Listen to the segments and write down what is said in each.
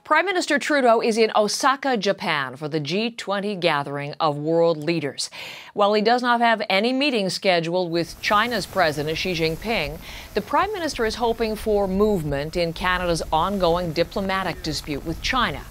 Prime Minister Trudeau is in Osaka, Japan for the G20 gathering of world leaders. While he does not have any meetings scheduled with China's President Xi Jinping, the Prime Minister is hoping for movement in Canada's ongoing diplomatic dispute with China.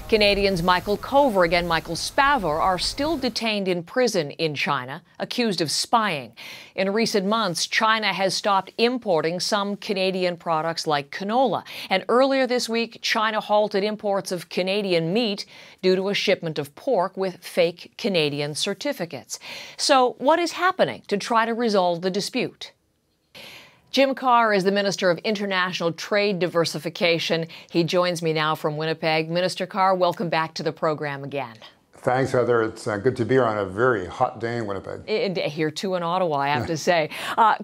Canadians Michael Kovrig and Michael Spavor are still detained in prison in China, accused of spying. In recent months, China has stopped importing some Canadian products like canola. And earlier this week, China halted imports of Canadian meat due to a shipment of pork with fake Canadian certificates. So what is happening to try to resolve the dispute? Jim Carr is the Minister of International Trade Diversification. He joins me now from Winnipeg. Minister Carr, welcome back to the program again. Thanks, Heather. It's good to be here on a very hot day in Winnipeg. Here too in Ottawa, I have to say.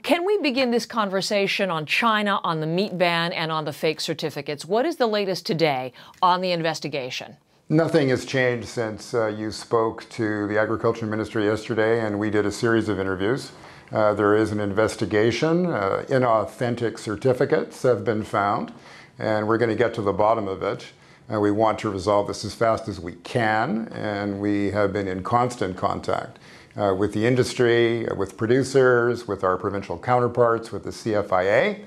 Can we begin this conversation on China, on the meat ban, and on the fake certificates? What is the latest today on the investigation? Nothing has changed since you spoke to the Agriculture Minister yesterday, and we did a series of interviews. There is an investigation. Inauthentic certificates have been found, and we're going to get to the bottom of it. We want to resolve this as fast as we can, and we have been in constant contact with the industry, with producers, with our provincial counterparts, with the CFIA,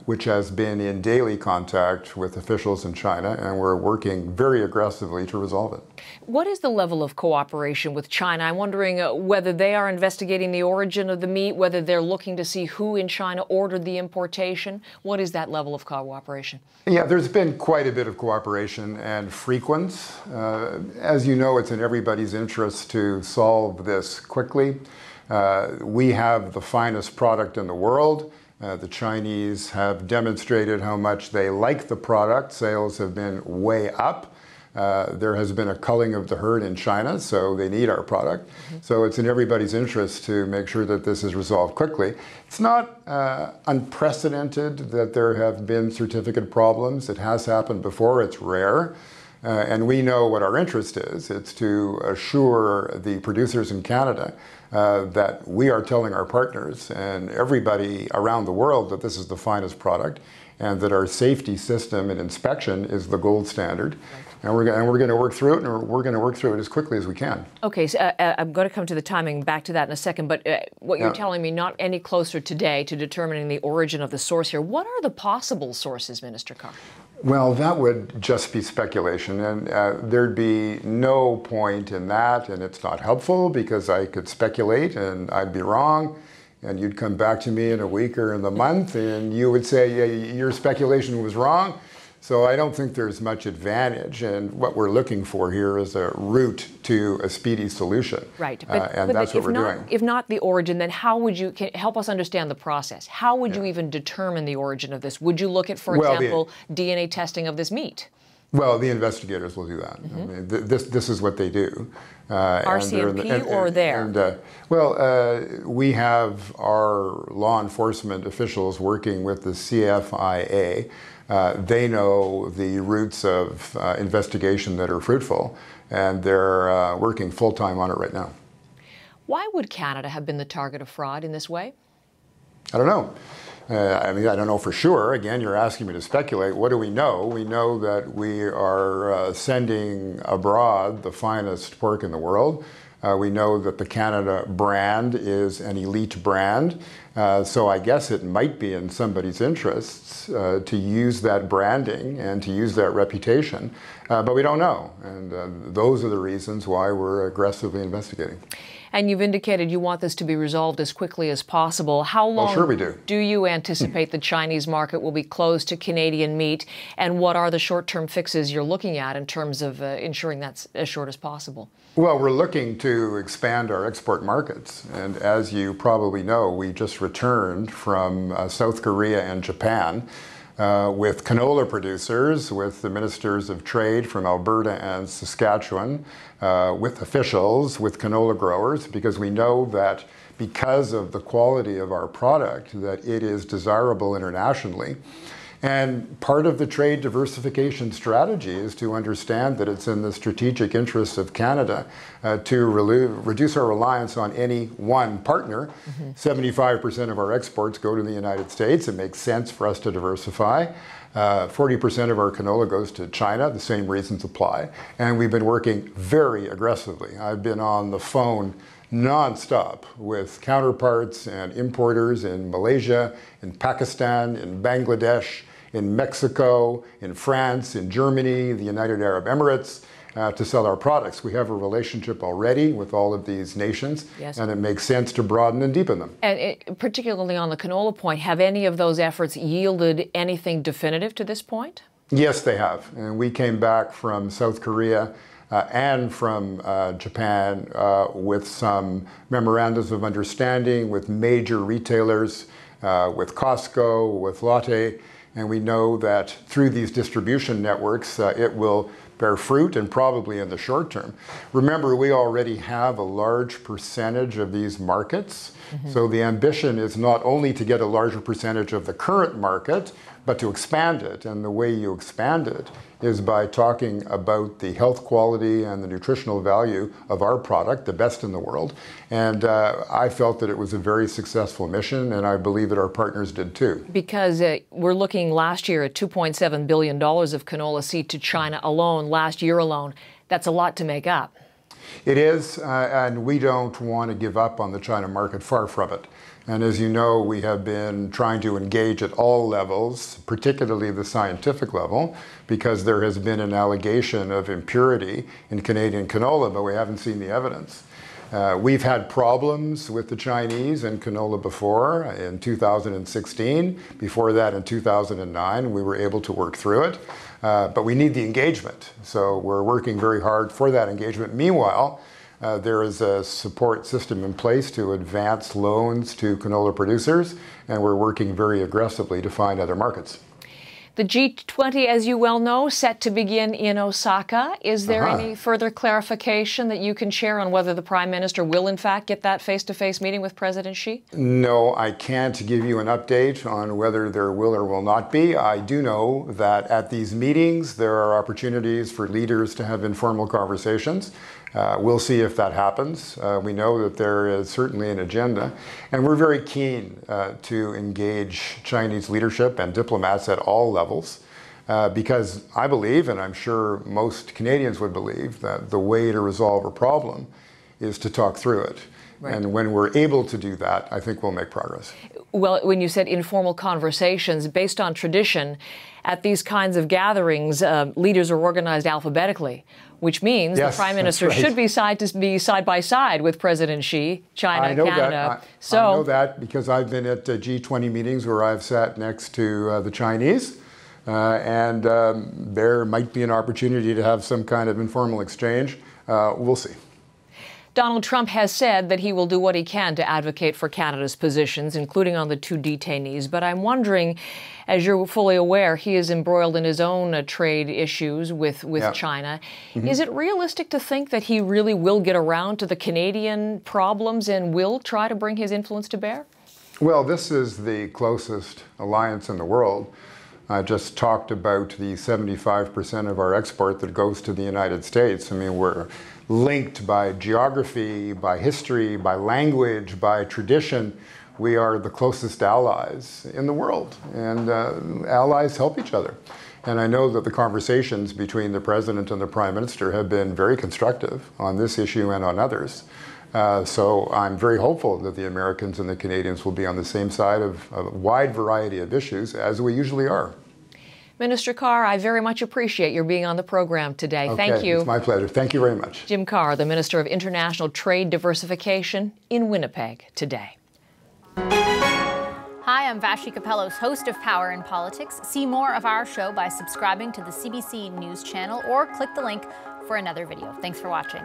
which has been in daily contact with officials in China, and we're working very aggressively to resolve it. What is the level of cooperation with China? I'm wondering whether they are investigating the origin of the meat, whether they're looking to see who in China ordered the importation. What is that level of cooperation? Yeah, there's been quite a bit of cooperation and frequent. As you know, it's in everybody's interest to solve this quickly. We have the finest product in the world. The Chinese have demonstrated how much they like the product. Sales have been way up. There has been a culling of the herd in China, so they need our product. So it's in everybody's interest to make sure that this is resolved quickly. It's not unprecedented that there have been certificate problems. It has happened before. It's rare. And we know what our interest is. It's to assure the producers in Canada that we are telling our partners and everybody around the world that this is the finest product and that our safety system and inspection is the gold standard. Right. And we're going to work through it, and we're going to work through it as quickly as we can. Okay, so I'm going to come to the timing, back to that in a second, but what you're telling me, not any closer today to determining the origin of the source here. What are the possible sources, Minister Carr? Well, that would just be speculation, and there'd be no point in that, and it's not helpful because I could speculate and I'd be wrong, and you'd come back to me in a week or in a month, and you would say, yeah, your speculation was wrong. So I don't think there's much advantage, and what we're looking for here is a route to a speedy solution. Right, and that's what we're doing. If not the origin, then how would you help us understand the process? How would you even determine the origin of this? Would you look at, for example, DNA testing of this meat? Well, the investigators will do that. I mean, this is what they do. RCMP or there? We have our law enforcement officials working with the CFIA. They know the routes of investigation that are fruitful, and they're working full-time on it right now. Why would Canada have been the target of fraud in this way? I don't know. I don't know for sure. Again, you're asking me to speculate. What do we know? We know that we are sending abroad the finest pork in the world. We know that the Canada brand is an elite brand. So I guess it might be in somebody's interests to use that branding and to use that reputation. But we don't know. And those are the reasons why we're aggressively investigating. And you've indicated you want this to be resolved as quickly as possible. How long do you anticipate the Chinese market will be closed to Canadian meat? And what are the short-term fixes you're looking at in terms of ensuring that's as short as possible? Well, we're looking to expand our export markets. And as you probably know, we just returned from South Korea and Japan with canola producers, with the ministers of trade from Alberta and Saskatchewan, with officials, with canola growers, because we know that because of the quality of our product, that it is desirable internationally. And part of the trade diversification strategy is to understand that it's in the strategic interests of Canada to reduce our reliance on any one partner. 75% of our exports go to the United States. It makes sense for us to diversify. 40% of our canola goes to China. The same reasons apply. And we've been working very aggressively. I've been on the phone non-stop with counterparts and importers in Malaysia, in Pakistan, in Bangladesh, in Mexico, in France, in Germany, the United Arab Emirates, to sell our products. We have a relationship already with all of these nations, yes, and it makes sense to broaden and deepen them. And particularly on the canola point, have any of those efforts yielded anything definitive to this point? Yes, they have. And we came back from South Korea and from Japan with some memorandums of understanding with major retailers, with Costco, with Lotte, and we know that through these distribution networks, it will bear fruit, and probably in the short term. Remember, we already have a large percentage of these markets, so the ambition is not only to get a larger percentage of the current market, but to expand it. And the way you expand it is by talking about the health quality and the nutritional value of our product, the best in the world. And I felt that it was a very successful mission, and I believe that our partners did too. Because we're looking last year at $2.7 billion of canola seed to China alone, last year alone. That's a lot to make up. It is, and we don't want to give up on the China market, far from it. And as you know, we have been trying to engage at all levels, particularly the scientific level, because there has been an allegation of impurity in Canadian canola, but we haven't seen the evidence. We've had problems with the Chinese and canola before, in 2016. Before that, in 2009, we were able to work through it. But we need the engagement, so we're working very hard for that engagement. Meanwhile, there is a support system in place to advance loans to canola producers, and we're working very aggressively to find other markets. The G20, as you well know, set to begin in Osaka. Is there any further clarification that you can share on whether the Prime Minister will, in fact, get that face-to-face meeting with President Xi? No, I can't give you an update on whether there will or will not be. I do know that at these meetings, there are opportunities for leaders to have informal conversations. We'll see if that happens. We know that there is certainly an agenda, and we're very keen to engage Chinese leadership and diplomats at all levels, because I believe, and I'm sure most Canadians would believe, that the way to resolve a problem is to talk through it. Right. And when we're able to do that, I think we'll make progress. Well, when you said informal conversations, based on tradition, at these kinds of gatherings, leaders are organized alphabetically, which means the Prime Minister should be side by side with President Xi, China, Canada. I know that because I've been at G20 meetings where I've sat next to the Chinese, and there might be an opportunity to have some kind of informal exchange. We'll see. Donald Trump has said that he will do what he can to advocate for Canada's positions, including on the two detainees. But I'm wondering, as you're fully aware, he is embroiled in his own trade issues with China. Is it realistic to think that he really will get around to the Canadian problems and will try to bring his influence to bear? Well, this is the closest alliance in the world. I just talked about the 75% of our export that goes to the United States. I mean, we're linked by geography, by history, by language, by tradition. We are the closest allies in the world, and allies help each other. And I know that the conversations between the President and the Prime Minister have been very constructive on this issue and on others. So I'm very hopeful that the Americans and the Canadians will be on the same side of a wide variety of issues, as we usually are. Minister Carr, I very much appreciate your being on the program today. Okay, thank you. It's my pleasure. Thank you very much. Jim Carr, the Minister of International Trade Diversification in Winnipeg today. Hi, I'm Vashi Capellos, host of Power in Politics. See more of our show by subscribing to the CBC News channel or click the link for another video. Thanks for watching.